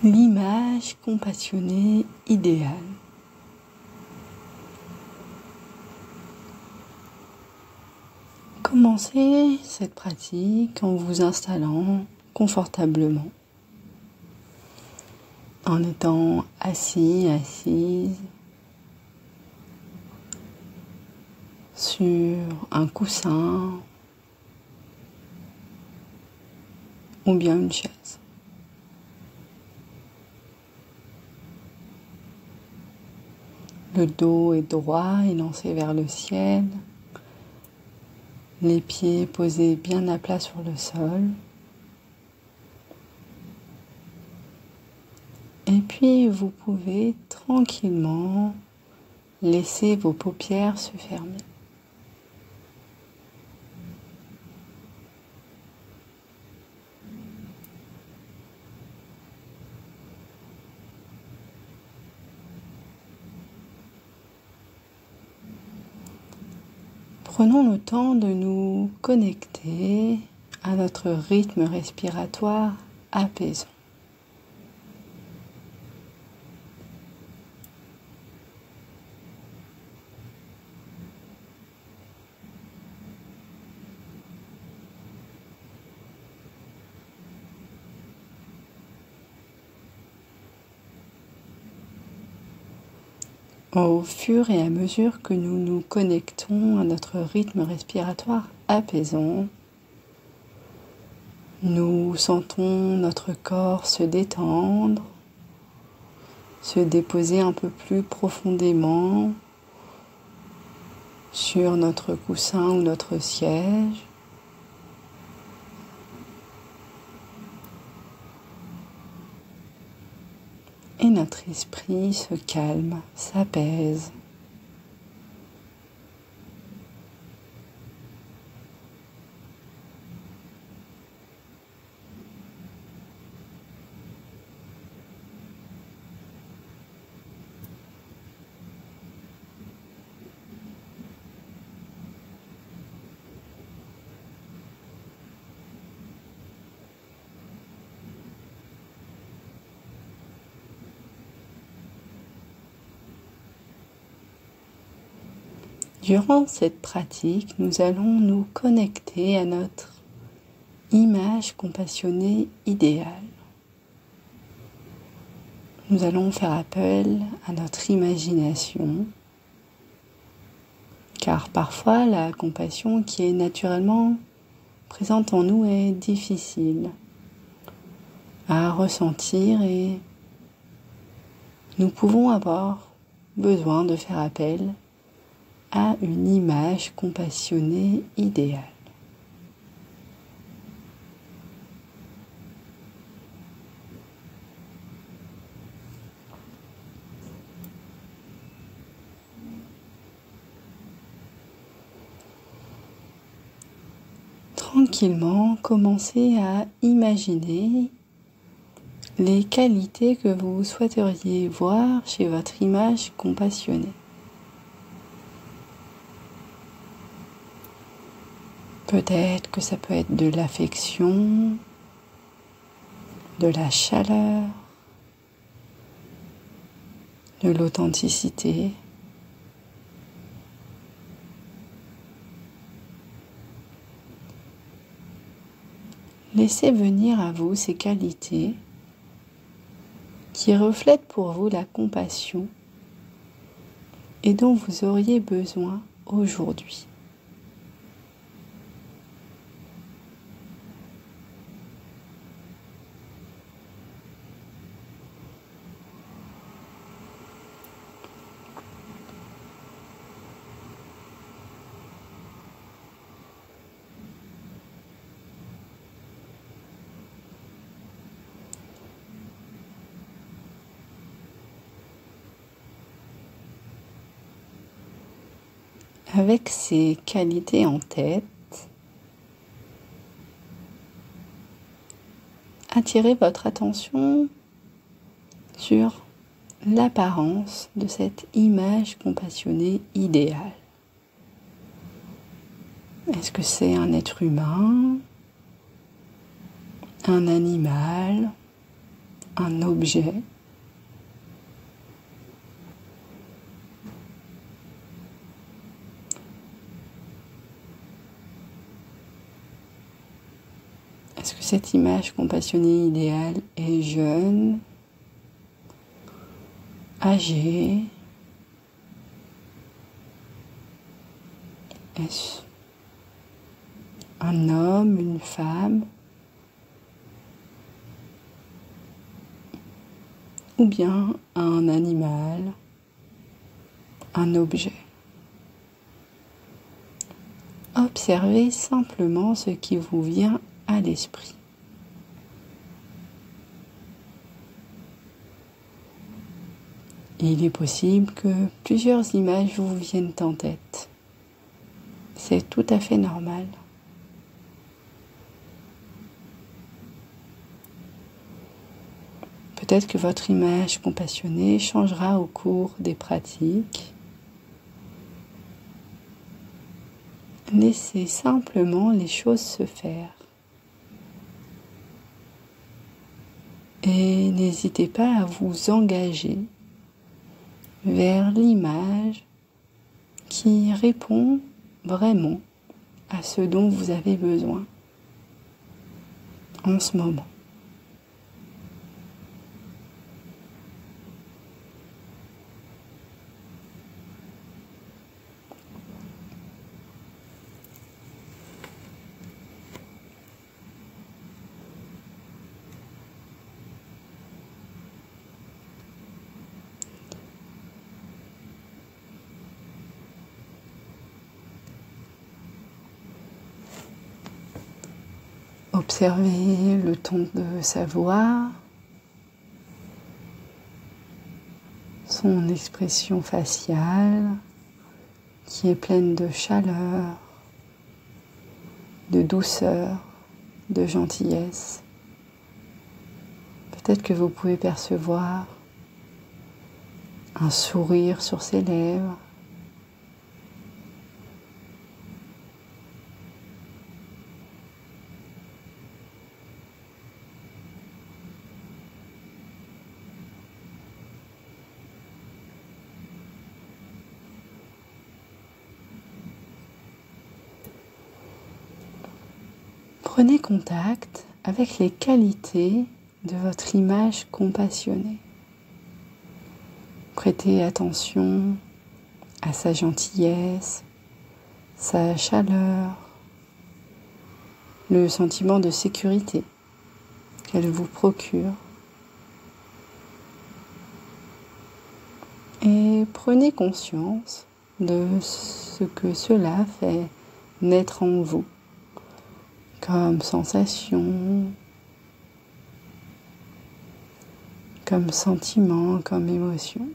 l'image compassionnée idéale. Commencez cette pratique en vous installant confortablement, en étant assis, assise sur un coussin ou bien une chaise. Le dos est droit et lancé vers le ciel. Les pieds posés bien à plat sur le sol. Et puis vous pouvez tranquillement laisser vos paupières se fermer. Prenons le temps de nous connecter à notre rythme respiratoire apaisant. Au fur et à mesure que nous nous connectons à notre rythme respiratoire apaisant, nous sentons notre corps se détendre, se déposer un peu plus profondément sur notre coussin ou notre siège. Et notre esprit se calme, s'apaise. Durant cette pratique, nous allons nous connecter à notre image compassionnée idéale. Nous allons faire appel à notre imagination, car parfois la compassion qui est naturellement présente en nous est difficile à ressentir et nous pouvons avoir besoin de faire appel à une image compassionnée idéale. Tranquillement, commencez à imaginer les qualités que vous souhaiteriez voir chez votre image compassionnée. Peut-être que ça peut être de l'affection, de la chaleur, de l'authenticité. Laissez venir à vous ces qualités qui reflètent pour vous la compassion et dont vous auriez besoin aujourd'hui. Avec ces qualités en tête, attirez votre attention sur l'apparence de cette image compassionnée idéale. Est-ce que c'est un être humain, un animal, un objet. Est-ce que cette image compassionnée idéale est jeune, âgée? Est-ce un homme, une femme? Ou bien un animal, un objet? Observez simplement ce qui vous vient à l'esprit. Il est possible que plusieurs images vous viennent en tête. C'est tout à fait normal. Peut-être que votre image compassionnée changera au cours des pratiques. Laissez simplement les choses se faire. Et n'hésitez pas à vous engager vers l'image qui répond vraiment à ce dont vous avez besoin en ce moment. Observez le ton de sa voix, son expression faciale qui est pleine de chaleur, de douceur, de gentillesse. Peut-être que vous pouvez percevoir un sourire sur ses lèvres. Prenez contact avec les qualités de votre image compassionnée. Prêtez attention à sa gentillesse, sa chaleur, le sentiment de sécurité qu'elle vous procure. Et prenez conscience de ce que cela fait naître en vous comme sensation, comme sentiment, comme émotion.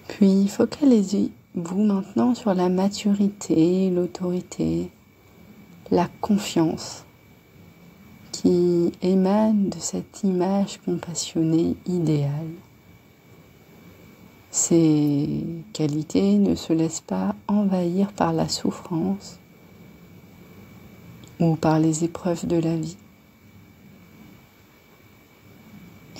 Puis focalisez-vous maintenant sur la maturité, l'autorité, la confiance qui émane de cette image compassionnée idéale. Ces qualités ne se laissent pas envahir par la souffrance ou par les épreuves de la vie.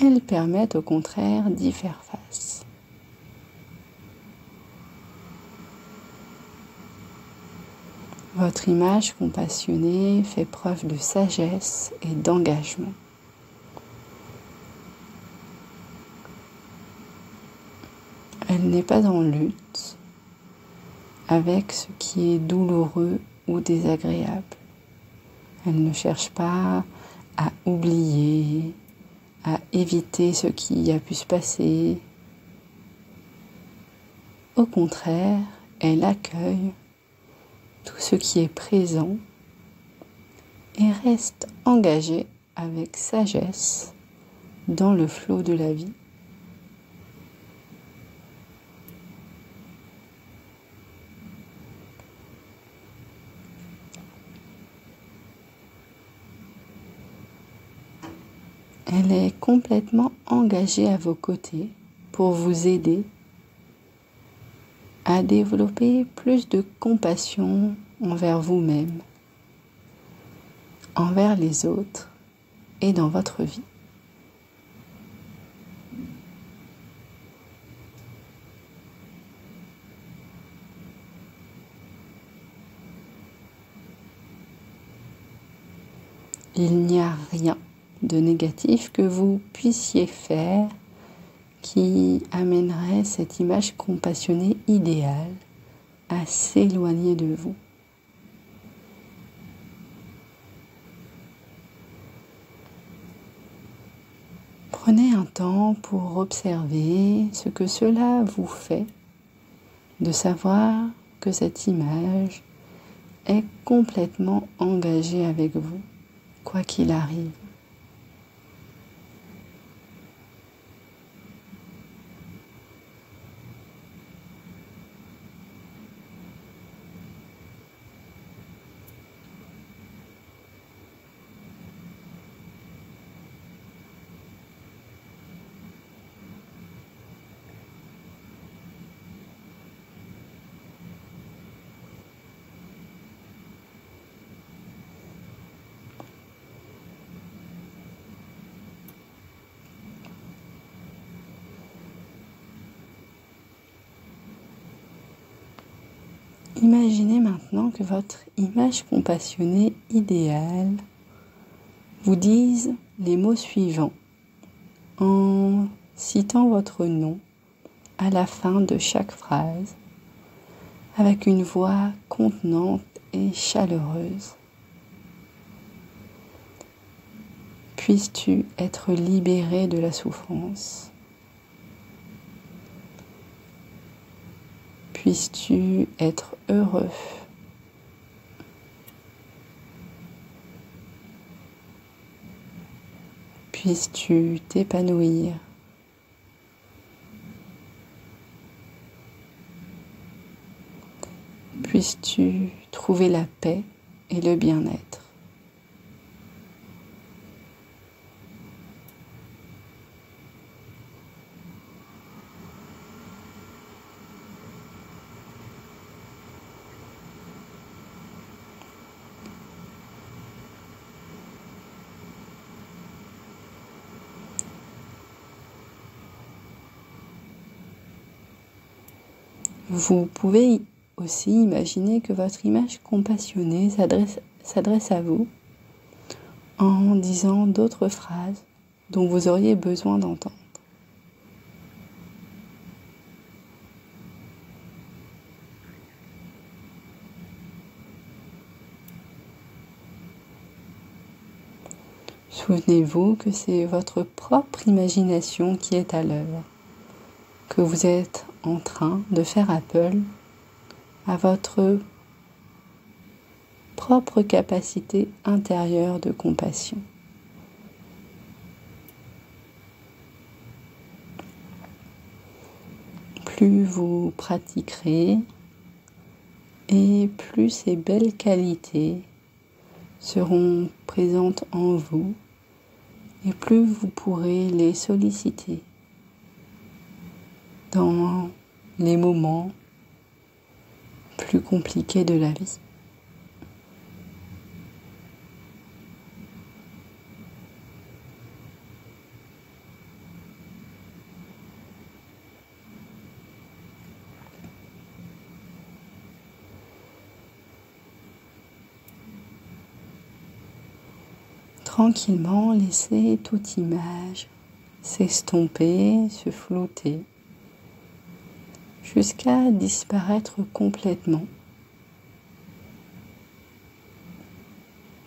Elles permettent au contraire d'y faire face. Votre image compassionnée fait preuve de sagesse et d'engagement. Elle n'est pas en lutte avec ce qui est douloureux ou désagréable. Elle ne cherche pas à oublier, à éviter ce qui a pu se passer. Au contraire, elle accueille tout ce qui est présent et reste engagée avec sagesse dans le flot de la vie. Elle est complètement engagée à vos côtés pour vous aider à développer plus de compassion envers vous-même, envers les autres et dans votre vie. Il n'y a rien de négatif que vous puissiez faire qui amènerait cette image compassionnée idéale à s'éloigner de vous. Prenez un temps pour observer ce que cela vous fait de savoir que cette image est complètement engagée avec vous, quoi qu'il arrive. Imaginez maintenant que votre image compassionnée idéale vous dise les mots suivants en citant votre nom à la fin de chaque phrase avec une voix contenante et chaleureuse. Puisses-tu être libéré de la souffrance? Puisses-tu être heureux? Puisses-tu t'épanouir? Puisses-tu trouver la paix et le bien-être? Vous pouvez aussi imaginer que votre image compassionnée s'adresse à vous en disant d'autres phrases dont vous auriez besoin d'entendre. Souvenez-vous que c'est votre propre imagination qui est à l'œuvre, que vous êtes en train de faire appel à votre propre capacité intérieure de compassion. Plus vous pratiquerez et plus ces belles qualités seront présentes en vous et plus vous pourrez les solliciter dans les moments plus compliqués de la vie. Tranquillement, laissez toute image s'estomper, se flouter, jusqu'à disparaître complètement,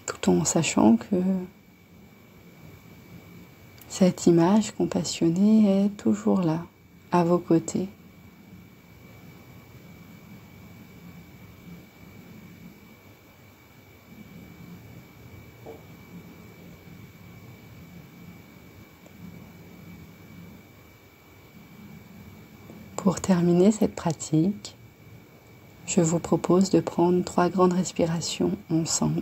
tout en sachant que cette image compassionnée est toujours là, à vos côtés. Pour terminer cette pratique, je vous propose de prendre 3 grandes respirations ensemble.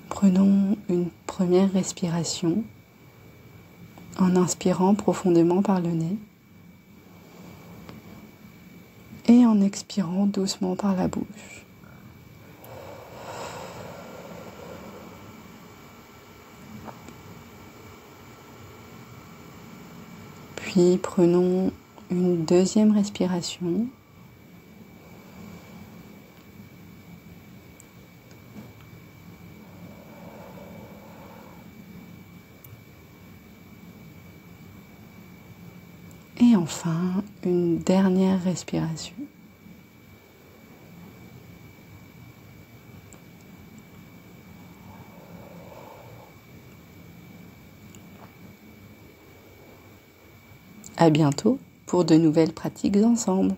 Prenons une première respiration en inspirant profondément par le nez et en expirant doucement par la bouche. Puis prenons une deuxième respiration. Et enfin, une dernière respiration. À bientôt pour de nouvelles pratiques ensemble.